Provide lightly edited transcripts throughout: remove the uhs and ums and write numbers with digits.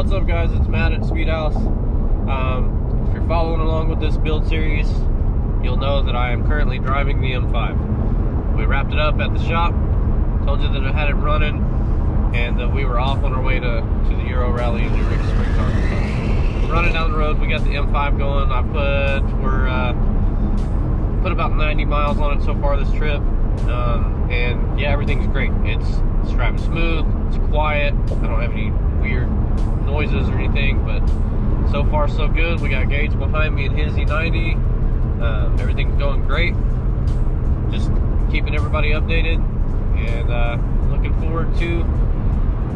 What's up, guys? It's Matt at Speed House. If you're following along with this build series, you'll know that I am currently driving the M5. We wrapped it up at the shop, told you that I had it running, and that we were off on our way to the Euro Rally in Eureka Springs, Arkansas. Running down the road, we got the M5 going. We're put about 90 miles on it so far this trip, and yeah, everything's great. It's driving smooth, it's quiet, I don't have any weird noises or anything, but so far so good. We got Gage behind me in his E90. Everything's going great. Just keeping everybody updated, and looking forward to,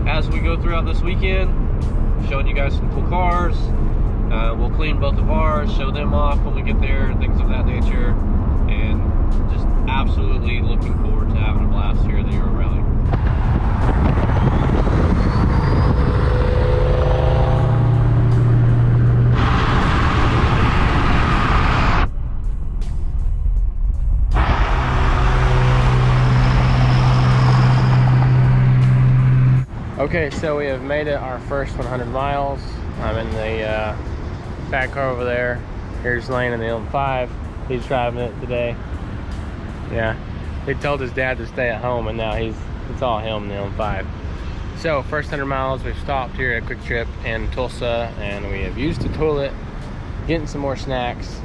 as we go throughout this weekend, showing you guys some cool cars. We'll clean both of ours, show them off when we get there, and things of that nature, and just absolutely looking forward to having a blast here at the Euro Rally. Okay, so we have made it our first 100 miles. I'm in the back car over there. Here's Lane in the M5. He's driving it today. Yeah, he told his dad to stay at home, and now it's all him in the M5. So first 100 miles, we've stopped here at Quick Trip in Tulsa, and we have used the toilet, getting some more snacks,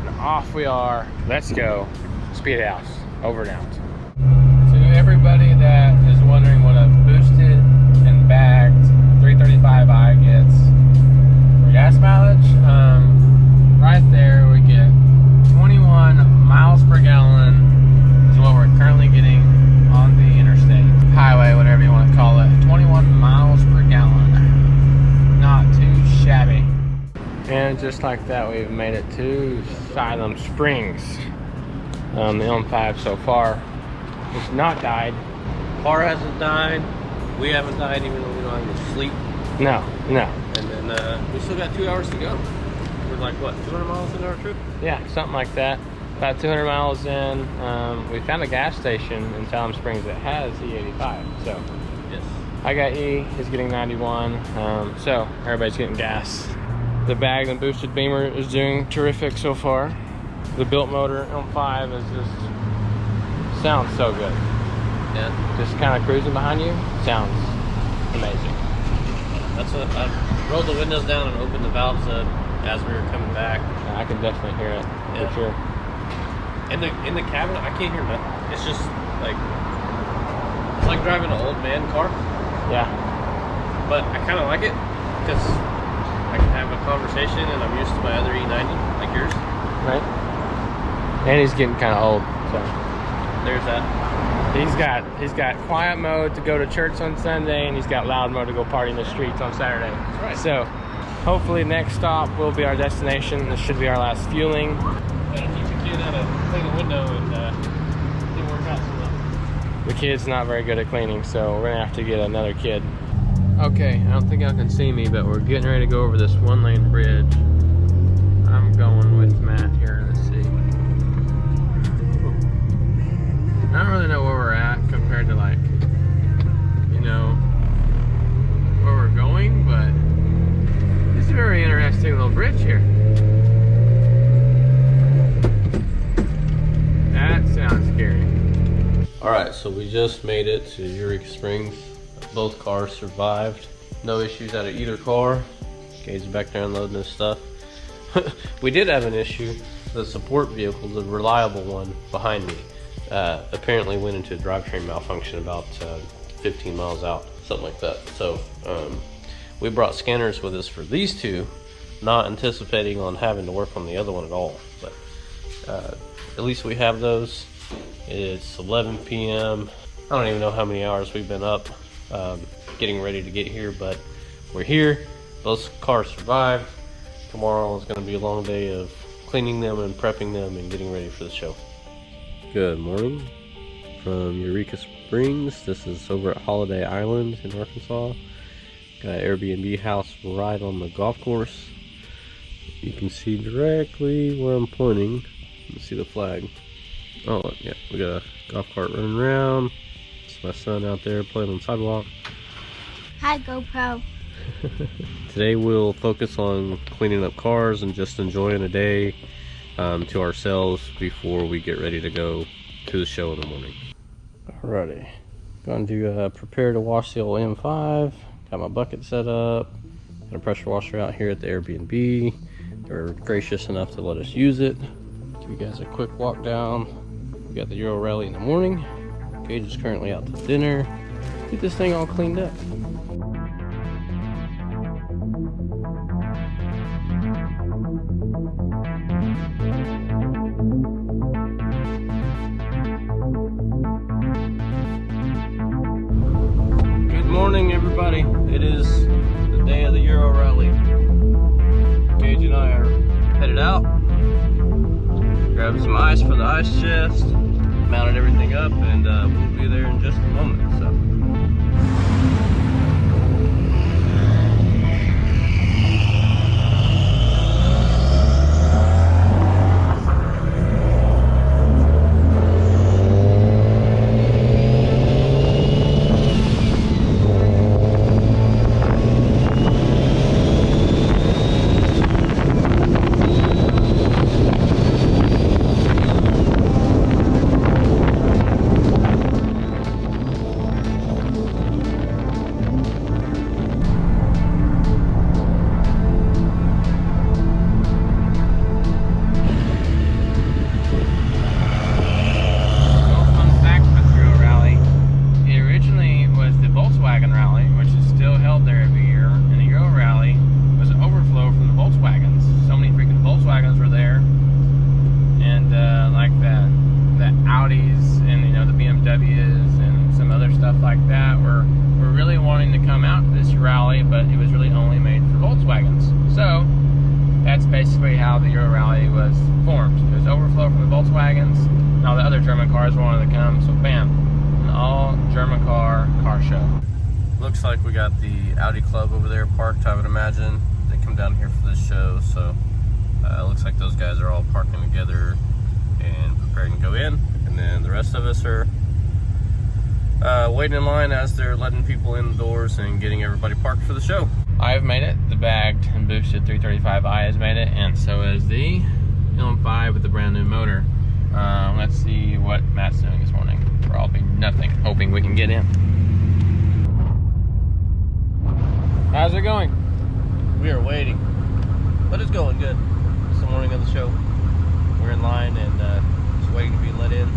and off we are. Let's go. Speed House, over and out. To everybody that is wondering what a boosted and bagged 335i gets for gas mileage, right there we get 21 miles per gallon is what we're currently getting on the interstate, highway, whatever you want to call it. 21 miles per gallon, not too shabby. And just like that, we've made it to Asylum Springs. The M5 so far has not died. Car hasn't died. We haven't died, even though we don't have to sleep. No. And then we still got 2 hours to go. We're like, what, 200 miles into our trip? Yeah, something like that. About 200 miles in, we found a gas station in Asylum Springs that has E85. So yes, I got E, he's getting 91. So everybody's getting gas. The bagged and boosted Beamer is doing terrific so far. The built motor M5 is just sounds so good. Yeah. Just kind of cruising behind you, sounds amazing. That's what I rolled the windows down and opened the valves up as we were coming back. I can definitely hear it, for sure. In the cabin, I can't hear nothing. It's just like, it's like driving an old man car. Yeah. But I kind of like it because I can have a conversation, and I'm used to my other E90, like yours. Right. And he's getting kind of old, so there's that. He's got quiet mode to go to church on Sunday, and he's got loud mode to go party in the streets on Saturday. That's right. So hopefully next stop will be our destination. This should be our last fueling. Gotta teach a kid how to clean the window, and it didn't work out so well. The kid's not very good at cleaning, so we're gonna have to get another kid. Okay, I don't think y'all can see me, but we're getting ready to go over this one-lane bridge. I'm going with Matt here. Let's see. I don't really know where we're at compared to, like, you know, where we're going, but it's a very interesting little bridge here. That sounds scary. Alright, so we just made it to Eureka Springs. Both cars survived. No issues out of either car. Gage is back there unloading his stuff. We did have an issue. The support vehicle, the reliable one behind me, apparently went into a drivetrain malfunction about 15 miles out, something like that. So we brought scanners with us for these two, not anticipating on having to work on the other one at all. But at least we have those. It's 11 p.m. I don't even know how many hours we've been up getting ready to get here, but we're here. Both cars survived. Tomorrow is going to be a long day of cleaning them and prepping them and getting ready for the show. Good morning from Eureka Springs. This is over at Holiday Island in Arkansas. Got an Airbnb house right on the golf course. You can see directly where I'm pointing. You can see the flag. Oh, yeah, we got a golf cart running around. It's my son out there playing on the sidewalk. Hi, GoPro. Today we'll focus on cleaning up cars and just enjoying a day to ourselves before we get ready to go to the show in the morning. Alrighty, going to prepare to wash the old M5. Got my bucket set up. Got a pressure washer out here at the Airbnb. They were gracious enough to let us use it. Give you guys a quick walk down. We got the Euro Rally in the morning. Gage is currently out to dinner. Get this thing all cleaned up. Good morning, everybody. It is the day of the Euro Rally. Gage and I are headed out. Grabbed some ice for the ice chest, mounted everything up, and we'll be there in just a moment. So. BMWs and some other stuff like that were really wanting to come out to this rally, but it was really only made for Volkswagens. So that's basically how the Euro Rally was formed. It was overflow from the Volkswagens, and all the other German cars wanted to come, so bam, an all German car show. Looks like we got the Audi Club over there parked, I would imagine. They come down here for this show, so it looks like those guys are all parking together and preparing to go in. And then the rest of us are waiting in line as they're letting people in the doors and getting everybody parked for the show. I've made it. The bagged and boosted 335i has made it, and so has the LM5 with the brand new motor. Let's see what Matt's doing this morning. Probably nothing, hoping we can get in. How's it going? We are waiting, but it's going good. It's the morning of the show. We're in line and just waiting to be let in.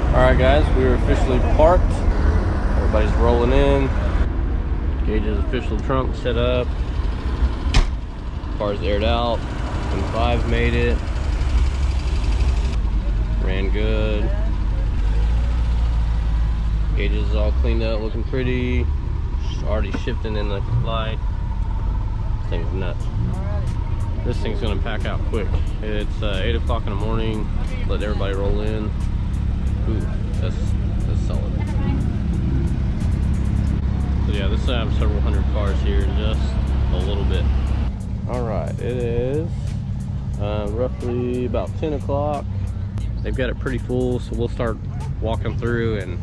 Alright guys, we are officially parked. Everybody's rolling in. Gage's official trunk set up. Car's aired out. M5 made it. Ran good. Gage's is all cleaned up, looking pretty. Already shifting in the light. This thing's nuts. This thing's gonna pack out quick. It's 8 o'clock in the morning. Let everybody roll in. Ooh, that's solid. So yeah, this will have several hundred cars here in just a little bit. All right, it is roughly about 10 o'clock. They've got it pretty full, so we'll start walking through and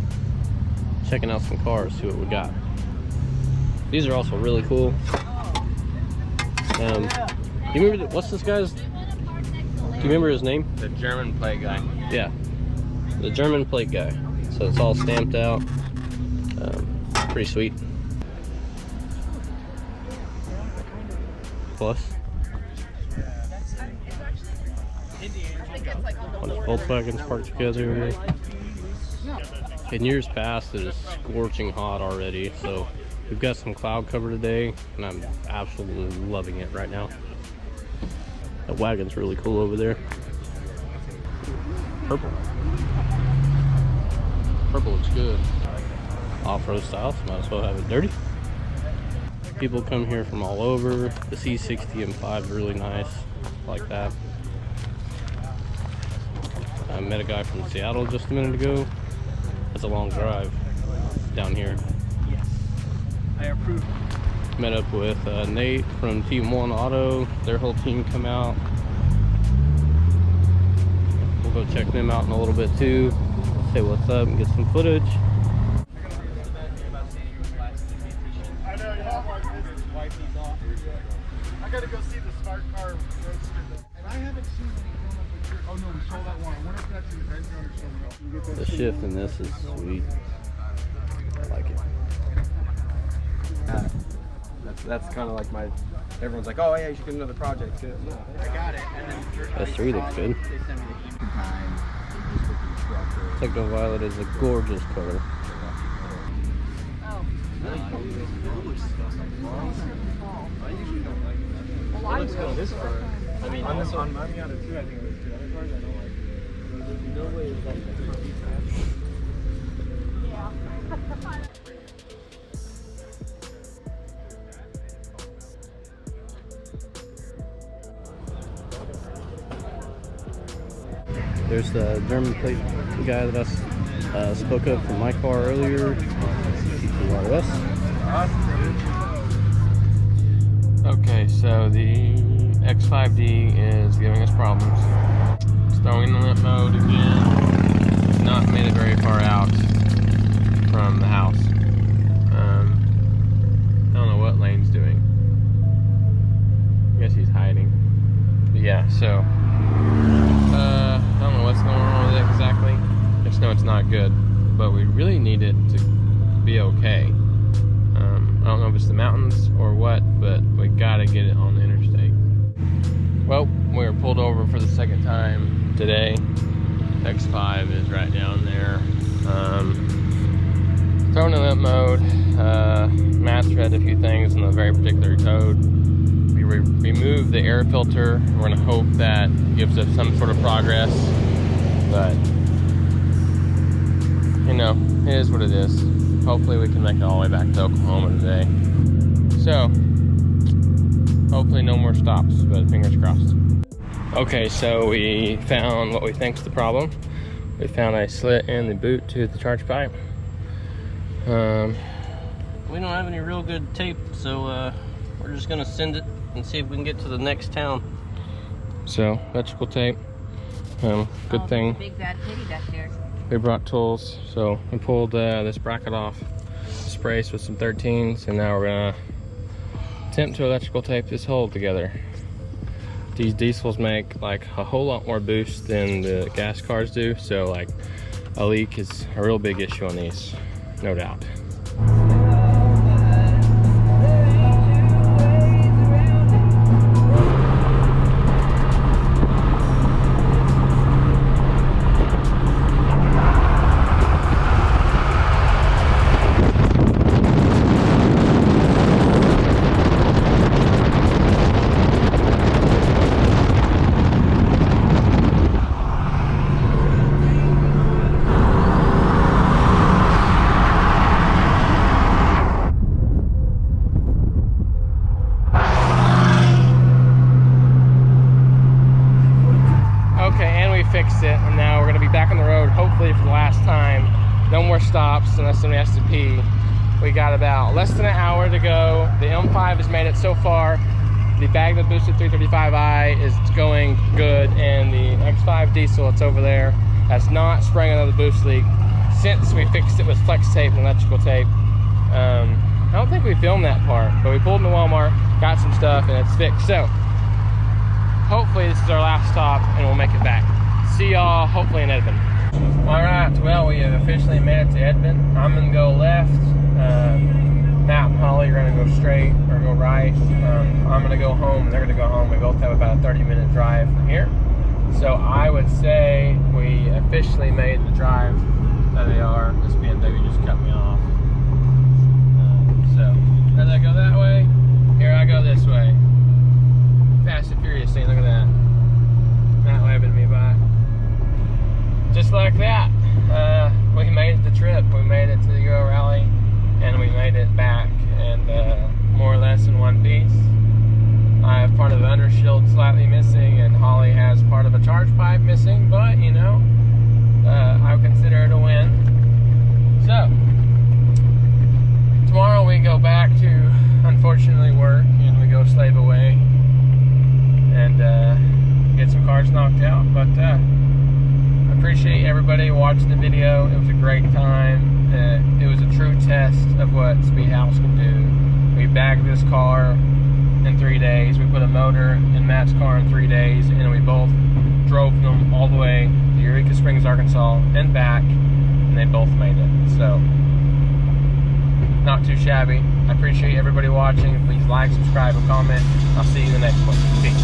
checking out some cars, see what we got. These are also really cool. You remember, what's this guy's, do you remember his name? The German plate guy. Yeah, the German plate guy. So it's all stamped out. Pretty sweet. Plus. Bunch of Volkswagens parked together. In years past, it is scorching hot already, so we've got some cloud cover today, and I'm absolutely loving it right now. That wagon's really cool over there. Purple. Purple looks good. Off-road style, so might as well have it dirty. People come here from all over. The C60 M5 is really nice, like that. I met a guy from Seattle just a minute ago. It's a long drive down here. Yes, I approve. Met up with Nate from Team 1 Auto. Their whole team come out. We'll go check them out in a little bit too. Say what's up and get some footage. I gotta go see the smart car roadster. And I haven't seen any film of the church. Oh no, we saw that one. I wonder if that's in the background or something else. We'll get that The shift in this is sweet. I like it. That's kind of like my. Everyone's like, oh yeah, you should get another project. No. I got it. And then S3 looks good. they sent me the evening time. Just with the instructor. Techno Violet is a gorgeous color. I usually don't like it. Well, I will. This car. I mean, On my Miata too, I think there's two other cars I don't like. There's no way it's like There's the German plate guy that I spoke of from my car earlier. PT4. Okay, so the X5D is giving us problems. It's throwing in limp mode again. It's not made it very far out from the house. I don't know what Lane's doing. I guess he's hiding. But yeah, so I don't know what's going on with it exactly. I just know it's not good, but we really need it to be okay. I don't know if it's the mountains or what, but we gotta get it on the interstate. Well, we were pulled over for the second time today. X5 is right down there. Thrown in limp mode. Matt's read a few things in a very particular code. We removed the air filter. We're gonna hope that gives us some sort of progress, but you know, it is what it is. Hopefully we can make it all the way back to Oklahoma today. So, hopefully no more stops, but fingers crossed. Okay, so we found what we think is the problem. We found a slit in the boot to the charge pipe. We don't have any real good tape, so we're just gonna send it and see if we can get to the next town. So, electrical tape. Good thing. Big bad kitty back there. We brought tools, so we pulled this bracket off, this brace with some 13s, and now we're gonna attempt to electrical tape this hole together. These diesels make like a whole lot more boost than the gas cars do, so like a leak is a real big issue on these, no doubt. Fixed it, and now we're gonna be back on the road, hopefully for the last time. No more stops unless somebody has to pee. We got about less than an hour to go. The M5 has made it so far. The Bagna boosted 335i is going good, and the X5 diesel, it's over there, has not sprung another boost leak since we fixed it with flex tape and electrical tape. I don't think we filmed that part, but we pulled into Walmart, got some stuff, and it's fixed. So hopefully this is our last stop and we'll make it back. See y'all hopefully in Edmond. All right, well, we have officially made it to Edmond. I'm gonna go left. Matt and Holly are gonna go straight or go right. I'm gonna go home, they're gonna go home. We both have about a 30-minute drive from here. So I would say we officially made the drive. There they are. This BMW just cut me off. So, as I go that way, here I go this way. Fast and Furious scene, look at that. Matt waving me by. Just like that, we made the trip. We made it to the Euro Rally, and we made it back, and more or less in one piece. I have part of the undershield slightly missing, and Holly has part of a charge pipe missing, but you know, I would consider it a win. So, tomorrow we go back to, unfortunately, work, and we go slave away, and get some cars knocked out, but appreciate everybody watching the video. It was a great time. It was a true test of what Speed House can do. We bagged this car in 3 days. We put a motor in Matt's car in 3 days, and we both drove them all the way to Eureka Springs, Arkansas, and back, and they both made it. So, not too shabby. I appreciate everybody watching. Please like, subscribe, and comment. I'll see you in the next one. Peace.